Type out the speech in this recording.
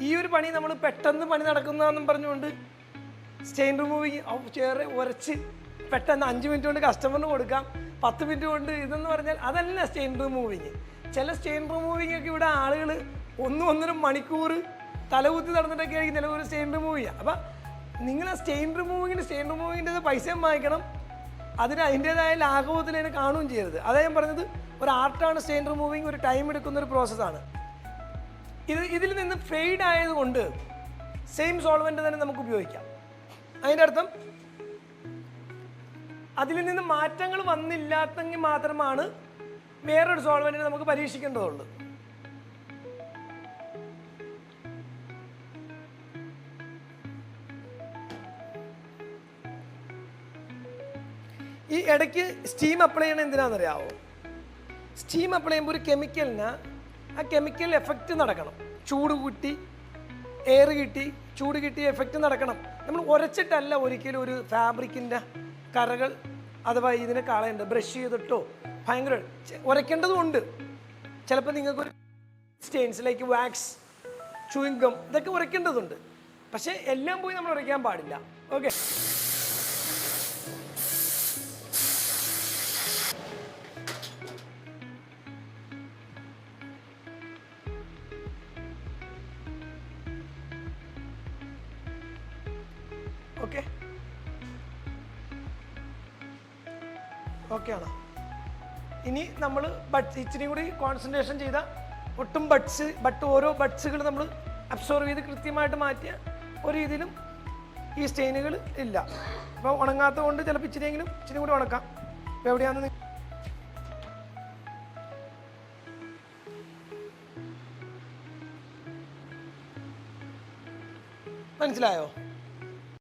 ഈ ഒരു പണി നമ്മൾ പെട്ടെന്ന് പണി നടക്കുന്നതെന്നും പറഞ്ഞുകൊണ്ട് സ്റ്റെയിൻ റിമൂവിങ് ചേറെ ഉരച്ച് പെട്ടെന്ന് 5 മിനിറ്റ് കൊണ്ട് കസ്റ്റമറിന് കൊടുക്കാം, 10 മിനിറ്റ് കൊണ്ട് ഇതെന്ന് പറഞ്ഞാൽ അതല്ല സ്റ്റെയിൻ റിമൂവിങ്. ചില സ്റ്റെയിൻ റിമൂവിങ് ഒക്കെ ഇവിടെ ആളുകൾ 1-1.5 മണിക്കൂർ തലകുത്തി നടന്നിട്ടൊക്കെ ആയിരിക്കും ചിലവർ സ്റ്റെയിൻ റിമൂവ് ചെയ്യുക. അപ്പം നിങ്ങൾ ആ സ്റ്റെയിൻ റിമൂവിങ്ങിൻ്റെ പൈസയും വാങ്ങിക്കണം, അതിൻ്റേതായ ലാഘവത്തിൽ അതിനെ കാണുകയും ചെയ്യരുത്. അതാ ഞാൻ പറഞ്ഞത്, ഒരു ആർട്ടാണ് സ്റ്റെയിൻ റിമൂവിങ്, ഒരു ടൈം എടുക്കുന്ന ഒരു പ്രോസസ്സാണ്. ഇതിൽ നിന്ന് ഫെയ്ഡ് ആയതുകൊണ്ട് സെയിം സോൾവെൻ്റ് തന്നെ നമുക്ക് ഉപയോഗിക്കാം. അതിൻ്റെ അർത്ഥം അതിൽ നിന്ന് മാറ്റങ്ങൾ വന്നില്ലാത്തെങ്കിൽ മാത്രമാണ് വേറൊരു സോൾവെൻറ്റിനെ നമുക്ക് പരീക്ഷിക്കേണ്ടതുള്ളൂ. ഈ ഇടയ്ക്ക് സ്റ്റീം അപ്ലൈ ചെയ്യണത് എന്തിനാണെന്നറിയാമോ? സ്റ്റീം അപ്ലൈ ചെയ്യുമ്പോൾ ഒരു കെമിക്കലിന് ആ കെമിക്കൽ എഫക്റ്റ് നടക്കണം. ചൂട് കൂട്ടി എയർ കിട്ടി ചൂട് കിട്ടി എഫക്റ്റ് നടക്കണം. നമ്മൾ ഉരച്ചിട്ടല്ല ഒരിക്കലും ഒരു ഫാബ്രിക്കിൻ്റെ കറകൾ അഥവാ ഇതിനെ കളയേണ്ടത്. ബ്രഷ് ചെയ്തിട്ടോ ഭയങ്കര ഉരയ്ക്കേണ്ടതുണ്ട്. ചിലപ്പോൾ നിങ്ങൾക്കൊരു stains like wax, chewing gum ഇതൊക്കെ ഉരയ്ക്കേണ്ടതുണ്ട്. പക്ഷേ എല്ലാം പോയി നമ്മൾ ഉരയ്ക്കാൻ പാടില്ല. ഓക്കെ, ഓക്കെ ഓക്കെ ആണ്. ഇനി നമ്മൾ ഇച്ചിരി കൂടി കോൺസെൻട്രേഷൻ ചെയ്ത ഒട്ടും ഓരോ ബഡ്സുകൾ നമ്മൾ അബ്സോർവ് ചെയ്ത് കൃത്യമായിട്ട് മാറ്റിയ ഒരു രീതിയിലും ഈ സ്റ്റെയിനുകൾ ഇല്ല. അപ്പോൾ ഉണങ്ങാത്തത് കൊണ്ട് ചിലപ്പോൾ ഇച്ചിരി കൂടി ഉണക്കാം. ഇപ്പോൾ എവിടെയാണെന്ന് മനസ്സിലായോ?